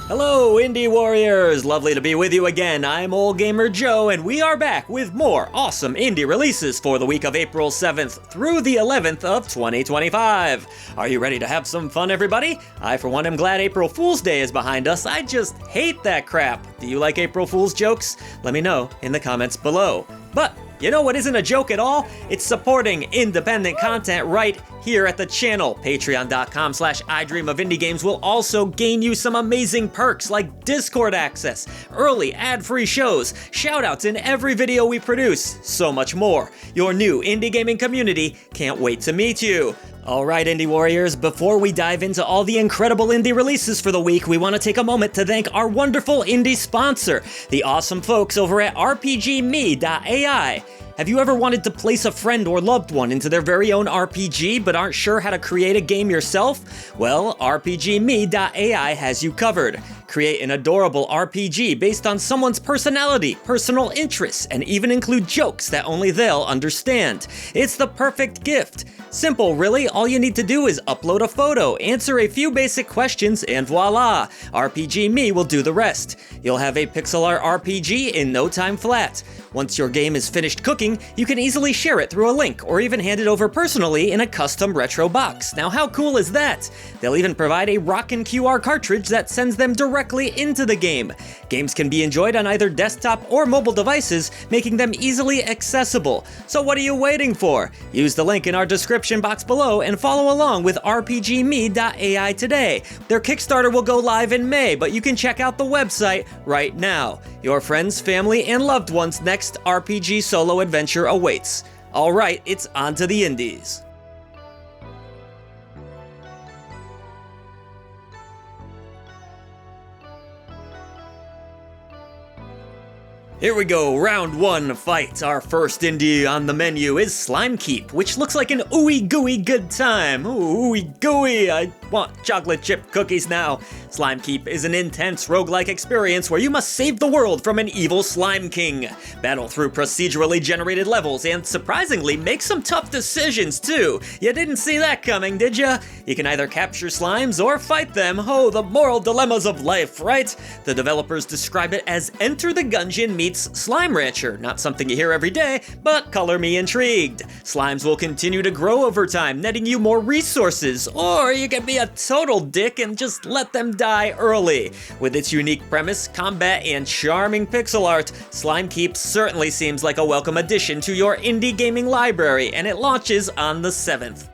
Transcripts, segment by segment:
Hello, Indie Warriors! Lovely to be with you again. I'm Old Gamer Joe, and we are back with more awesome indie releases for the week of April 7th through the 11th of 2025. Are you ready to have some fun, everybody? I, for one, am glad April Fool's Day is behind us. I just hate that crap. Do you like April Fool's jokes? Let me know in the comments below. But you know what isn't a joke at all? It's supporting independent content right here at the channel. Patreon.com/idreamofindiegames will also gain you some amazing perks like Discord access, early ad-free shows, shoutouts in every video we produce, so much more. Your new indie gaming community can't wait to meet you. Alright, Indie Warriors, before we dive into all the incredible indie releases for the week, we want to take a moment to thank our wonderful indie sponsor, the awesome folks over at RPGme.ai. Have you ever wanted to place a friend or loved one into their very own RPG but aren't sure how to create a game yourself? Well, RPGme.ai has you covered. Create an adorable RPG based on someone's personality, personal interests, and even include jokes that only they'll understand. It's the perfect gift. Simple, really. All you need to do is upload a photo, answer a few basic questions, and voila! RPGme will do the rest. You'll have a pixel art RPG in no time flat. Once your game is finished cooking, you can easily share it through a link or even hand it over personally in a custom retro box. Now how cool is that? They'll even provide a rockin' QR cartridge that sends them directly into the game. Games can be enjoyed on either desktop or mobile devices, making them easily accessible. So what are you waiting for? Use the link in our description box below and follow along with RPGme.ai today. Their Kickstarter will go live in May, but you can check out the website right now. Your friends, family, and loved ones' next RPG solo adventure awaits. Alright, it's on to the indies. Here we go, round one fight. Our first indie on the menu is Slimekeep, which looks like an ooey gooey good time. Ooh, ooey gooey, I want chocolate chip cookies now. Slimekeep is an intense roguelike experience where you must save the world from an evil slime king. Battle through procedurally generated levels and, surprisingly, make some tough decisions too. You didn't see that coming, did ya? You can either capture slimes or fight them. Oh, the moral dilemmas of life, right? The developers describe it as Enter the Gungeon meets Slime Rancher. Not something you hear every day, but color me intrigued. Slimes will continue to grow over time, netting you more resources, or you can be a total dick and just let them die early. With its unique premise, combat, and charming pixel art, Slimekeep certainly seems like a welcome addition to your indie gaming library, and it launches on the 7th.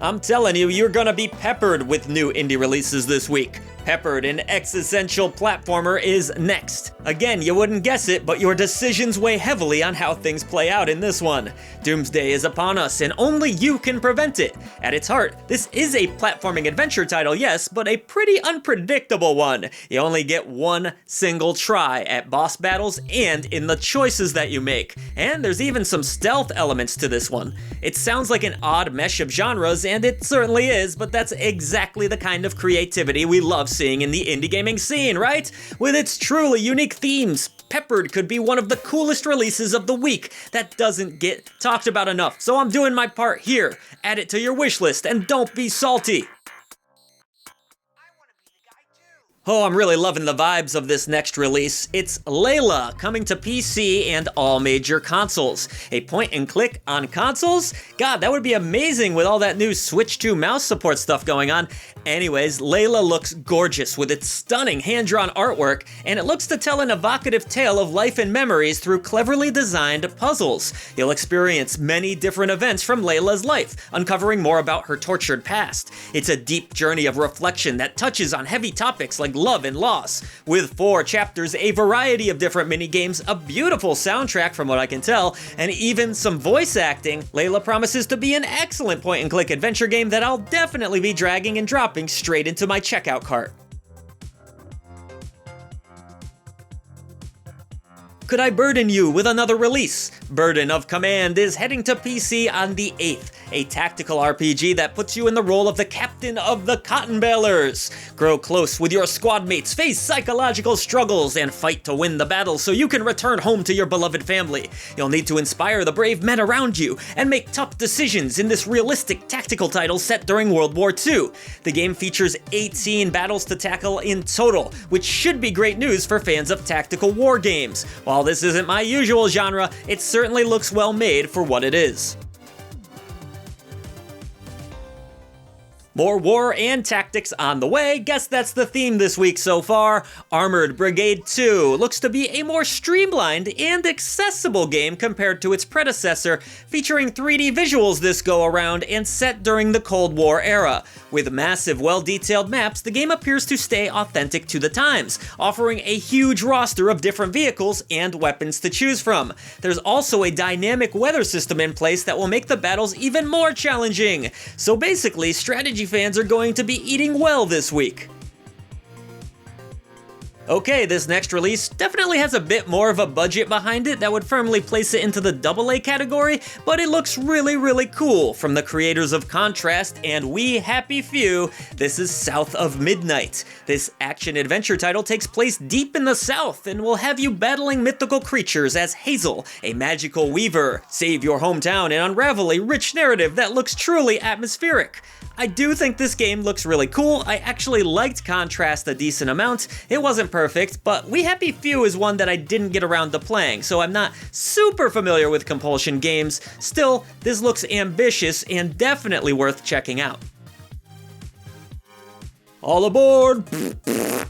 I'm telling you, you're gonna be peppered with new indie releases this week. Peppered, an existential platformer, is next. Again, you wouldn't guess it, but your decisions weigh heavily on how things play out in this one. Doomsday is upon us, and only you can prevent it. At its heart, this is a platforming adventure title, yes, but a pretty unpredictable one. You only get one single try at boss battles and in the choices that you make. And there's even some stealth elements to this one. It sounds like an odd mesh of genres, and it certainly is, but that's exactly the kind of creativity we love seeing in the indie gaming scene, right? With its truly unique themes, Peppered could be one of the coolest releases of the week that doesn't get talked about enough. So I'm doing my part here. Add it to your wish list and don't be salty. Oh, I'm really loving the vibes of this next release. It's Leila, coming to PC and all major consoles. A point and click on consoles? God, that would be amazing with all that new Switch 2 mouse support stuff going on. Anyways, Leila looks gorgeous with its stunning hand-drawn artwork, and it looks to tell an evocative tale of life and memories through cleverly designed puzzles. You'll experience many different events from Leila's life, uncovering more about her tortured past. It's a deep journey of reflection that touches on heavy topics like love and loss. With 4 chapters, a variety of different mini-games, a beautiful soundtrack from what I can tell, and even some voice acting, Leila promises to be an excellent point-and-click adventure game that I'll definitely be dragging and dropping straight into my checkout cart. Could I burden you with another release? Burden of Command is heading to PC on the 8th. a tactical RPG that puts you in the role of the captain of the cotton balers. Grow close with your squad mates, face psychological struggles, and fight to win the battle so you can return home to your beloved family. You'll need to inspire the brave men around you and make tough decisions in this realistic tactical title set during World War II. The game features 18 battles to tackle in total, which should be great news for fans of tactical war games. While this isn't my usual genre, it certainly looks well made for what it is. More war and tactics on the way. Guess that's the theme this week so far. Armored Brigade II looks to be a more streamlined and accessible game compared to its predecessor, featuring 3D visuals this go around and set during the Cold War era. With massive, well-detailed maps, the game appears to stay authentic to the times, offering a huge roster of different vehicles and weapons to choose from. There's also a dynamic weather system in place that will make the battles even more challenging. So basically, strategy fans are going to be eating well this week. Okay, this next release definitely has a bit more of a budget behind it that would firmly place it into the AA category, but it looks really cool. From the creators of Contrast and We Happy Few, this is South of Midnight. This action-adventure title takes place deep in the South and will have you battling mythical creatures as Hazel, a magical weaver. Save your hometown and unravel a rich narrative that looks truly atmospheric. I do think this game looks really cool. I actually liked Contrast a decent amount. It wasn't perfect, but We Happy Few is one that I didn't get around to playing, so I'm not super familiar with Compulsion games. Still, this looks ambitious and definitely worth checking out. All aboard!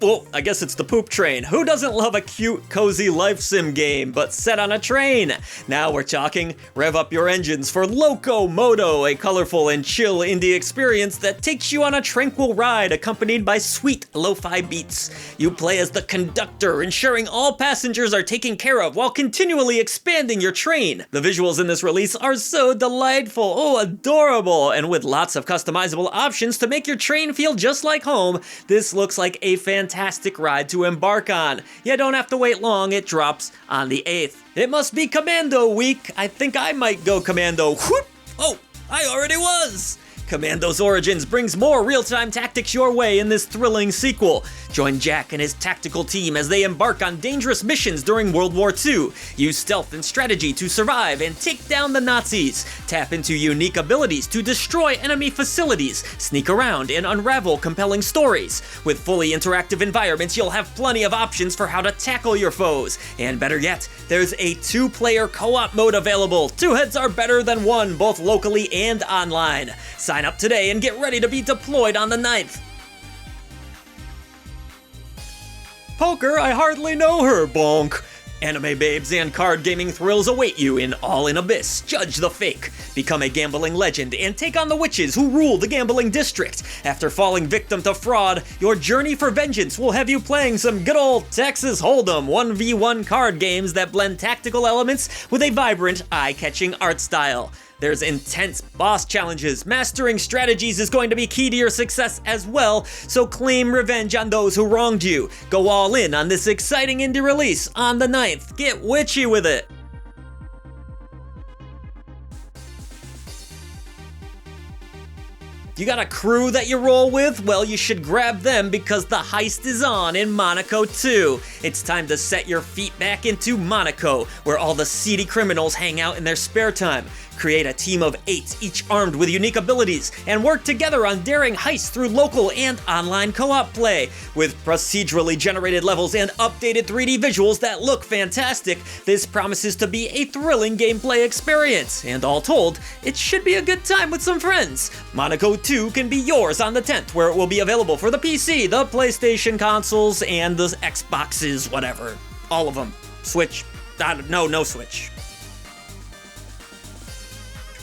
Well, I guess it's the poop train. Who doesn't love a cute, cozy life sim game, but set on a train? Now we're talking. Rev up your engines for Locomoto, a colorful and chill indie experience that takes you on a tranquil ride accompanied by sweet lo-fi beats. You play as the conductor, ensuring all passengers are taken care of while continually expanding your train. The visuals in this release are so delightful, oh adorable, and with lots of customizable options to make your train feel just like home. This looks like a fantastic ride to embark on. You don't have to wait long, it drops on the 8th. It must be Commando week. I think I might go Commando. Whoop! Oh, I already was! Commandos Origins brings more real-time tactics your way in this thrilling sequel. Join Jack and his tactical team as they embark on dangerous missions during World War II. Use stealth and strategy to survive and take down the Nazis. Tap into unique abilities to destroy enemy facilities, sneak around, and unravel compelling stories. With fully interactive environments, you'll have plenty of options for how to tackle your foes. And better yet, there's a 2-player co-op mode available. 2 heads are better than 1, both locally and online. Sign up today and get ready to be deployed on the 9th. Poker, I hardly know her, bonk. Anime babes and card gaming thrills await you in All in Abyss. Judge the fake. Become a gambling legend and take on the witches who rule the gambling district. After falling victim to fraud, your journey for vengeance will have you playing some good old Texas Hold'em 1v1 card games that blend tactical elements with a vibrant, eye-catching art style. There's intense boss challenges. Mastering strategies is going to be key to your success as well, so claim revenge on those who wronged you. Go all in on this exciting indie release on the 9th. Get witchy with it. You got a crew that you roll with? Well, you should grab them because the heist is on in Monaco 2. It's time to set your feet back into Monaco, where all the seedy criminals hang out in their spare time. Create a team of 8, each armed with unique abilities, and work together on daring heists through local and online co-op play. With procedurally generated levels and updated 3D visuals that look fantastic, this promises to be a thrilling gameplay experience. And all told, it should be a good time with some friends. Monaco 2 can be yours on the 10th, where it will be available for the PC, the PlayStation consoles, and the Xboxes, whatever. All of them. Switch. No Switch.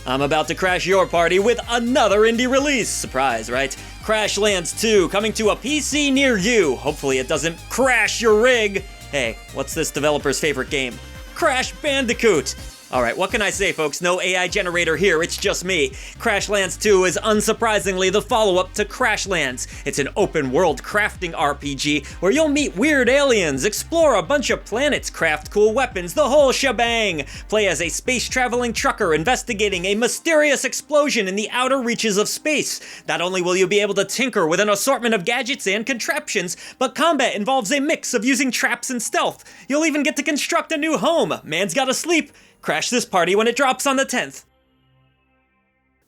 I'm about to crash your party with another indie release. Surprise, right? Crashlands 2 coming to a PC near you. Hopefully it doesn't crash your rig. Hey, what's this developer's favorite game? Crash Bandicoot. Alright, what can I say, folks? No AI generator here, it's just me. Crashlands 2 is unsurprisingly the follow-up to Crashlands. It's an open-world crafting RPG where you'll meet weird aliens, explore a bunch of planets, craft cool weapons, the whole shebang! Play as a space-traveling trucker investigating a mysterious explosion in the outer reaches of space. Not only will you be able to tinker with an assortment of gadgets and contraptions, but combat involves a mix of using traps and stealth. You'll even get to construct a new home. Man's gotta sleep. Crash this party when it drops on the 10th.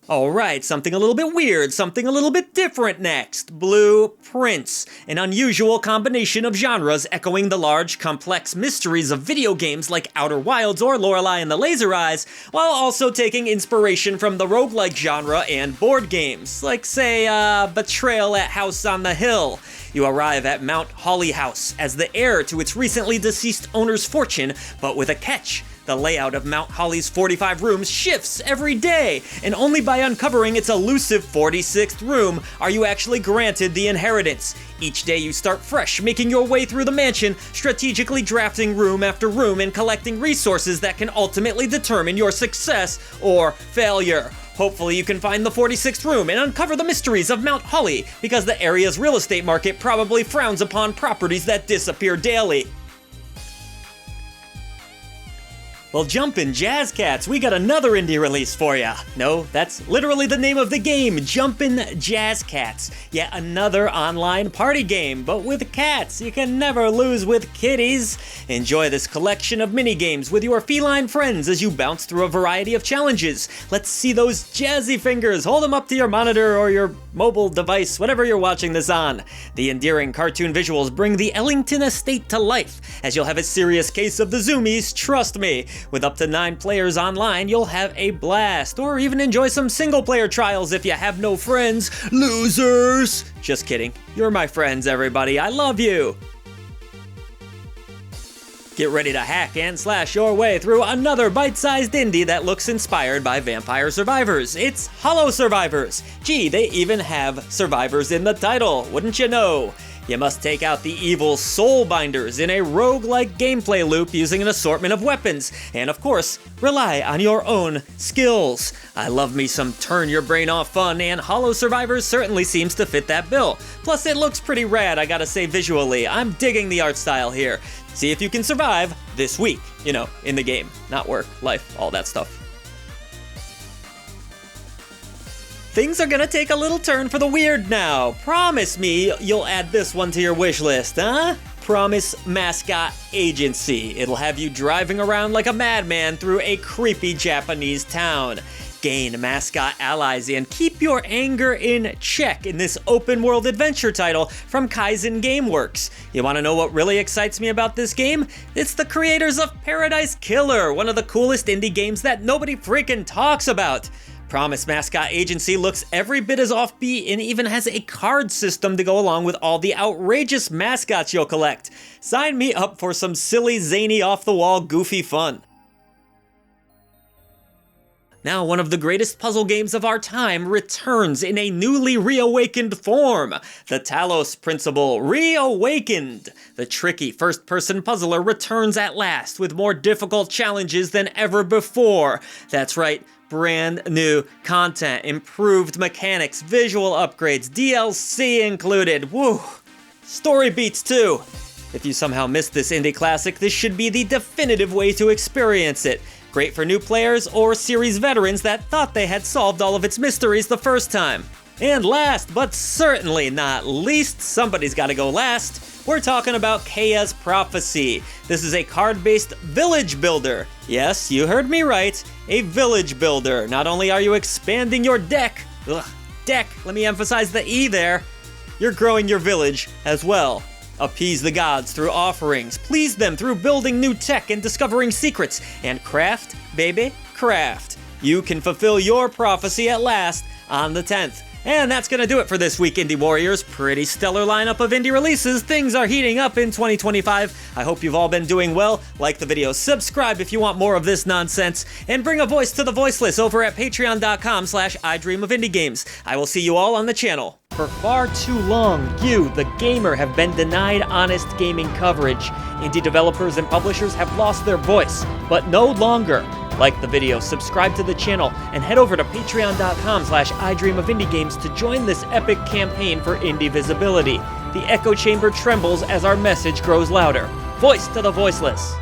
Alright, something a little bit weird, something a little bit different next. Blueprints. An unusual combination of genres echoing the large, complex mysteries of video games like Outer Wilds or Lorelei and the Laser Eyes, while also taking inspiration from the roguelike genre and board games, like, say, Betrayal at House on the Hill. You arrive at Mount Holly House as the heir to its recently deceased owner's fortune, but with a catch. The layout of Mount Holly's 45 rooms shifts every day, and only by uncovering its elusive 46th room are you actually granted the inheritance. Each day you start fresh, making your way through the mansion, strategically drafting room after room and collecting resources that can ultimately determine your success or failure. Hopefully you can find the 46th room and uncover the mysteries of Mount Holly, because the area's real estate market probably frowns upon properties that disappear daily. Well, jumpin' Jazz Cats, we got another indie release for ya. No, that's literally the name of the game, Jumpin' Jazz Cats. Yet another online party game, but with cats. You can never lose with kitties. Enjoy this collection of mini-games with your feline friends as you bounce through a variety of challenges. Let's see those jazzy fingers. Hold them up to your monitor or your mobile device, whatever you're watching this on. The endearing cartoon visuals bring the Ellington estate to life, as you'll have a serious case of the zoomies, trust me. With up to 9 players online, you'll have a blast, or even enjoy some single-player trials if you have no friends. Losers! Just kidding. You're my friends, everybody. I love you. Get ready to hack and slash your way through another bite-sized indie that looks inspired by Vampire Survivors. It's Hollow Survivors. Gee, they even have survivors in the title, wouldn't you know? You must take out the evil Soulbinders in a roguelike gameplay loop using an assortment of weapons, and of course, rely on your own skills. I love me some turn-your-brain-off fun, and Hollow Survivors certainly seems to fit that bill. Plus, it looks pretty rad, I gotta say, visually. I'm digging the art style here. See if you can survive this week, you know, in the game. Not work, life, all that stuff. Things are gonna take a little turn for the weird now. Promise me you'll add this one to your wish list, huh? Promise Mascot Agency. It'll have you driving around like a madman through a creepy Japanese town. Gain mascot allies and keep your anger in check in this open-world adventure title from Kaizen Gameworks. You want to know what really excites me about this game? It's the creators of Paradise Killer, one of the coolest indie games that nobody freaking talks about. Promise Mascot Agency looks every bit as offbeat and even has a card system to go along with all the outrageous mascots you'll collect. Sign me up for some silly, zany, off-the-wall, goofy fun. Now, one of the greatest puzzle games of our time returns in a newly reawakened form. The Talos Principle Reawakened. The tricky first-person puzzler returns at last with more difficult challenges than ever before. That's right. Brand new content, improved mechanics, visual upgrades, DLC included. Woo! Story beats too. If you somehow missed this indie classic, this should be the definitive way to experience it. Great for new players or series veterans that thought they had solved all of its mysteries the first time. And last, but certainly not least, somebody's gotta go last, we're talking about Kaya's Prophecy. This is a card-based village builder. Yes, you heard me right, a village builder. Not only are you expanding your deck, let me emphasize the E there, you're growing your village as well. Appease the gods through offerings, please them through building new tech and discovering secrets, and craft, baby, craft. You can fulfill your prophecy at last on the 10th. And that's gonna do it for this week, Indie Warriors. Pretty stellar lineup of indie releases. Things are heating up in 2025. I hope you've all been doing well. Like the video, subscribe if you want more of this nonsense, and bring a voice to the voiceless over at patreon.com/idreamofindiegames. I will see you all on the channel. For far too long, you, the gamer, have been denied honest gaming coverage. Indie developers and publishers have lost their voice, but no longer. Like the video, subscribe to the channel, and head over to patreon.com/idreamofindiegames to join this epic campaign for indie visibility. The echo chamber trembles as our message grows louder. Voice to the voiceless!